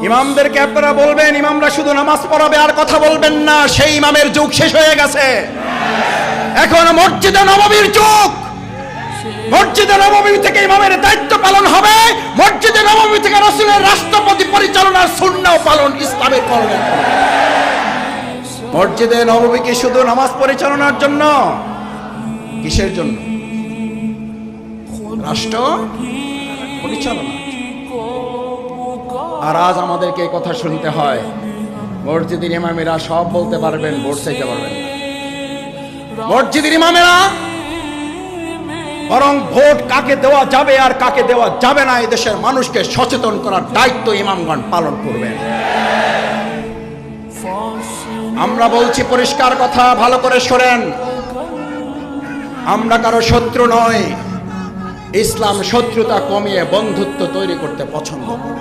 ইমামদেরকে আপনারা বলবেন ইমামরা শুধু নামাজ পড়াবে আর কথা বলবেন না, সেই ইমামের যুগ শেষ হয়ে গেছে। এখন মসজিদে নববীর যুগ। মসজিদে নববী থেকে ইমামের দায়িত্ব পালন হবে, মসজিদে নববী থেকে রাসূলের রাষ্ট্রপতি পরিচালনার সুন্নাহ পালন ইসলামের করবে। মসজিদে নববী কি শুধু নামাজ পরিচালনার জন্য? কিসের জন্য? রাষ্ট্র পরিচালনা। আর আজ আমাদেরকে এই কথা শুনতে হয়, মসজিদের ইমামেরা সব বলতে পারবেন, ভোট চাইতে পারবেন না। মসজিদের ইমামেরা বরং ভোট কাকে দেওয়া যাবে আর কাকে দেওয়া যাবে না এই দেশের মানুষকে সচেতন করার দায়িত্ব ইমামগণ পালন করবেন। আমরা বলছি পরিষ্কার কথা, ভালো করে শোনেন, আমরা কারো শত্রু নই। ইসলাম শত্রুতা কমিয়ে বন্ধুত্ব তৈরি করতে পছন্দ করে।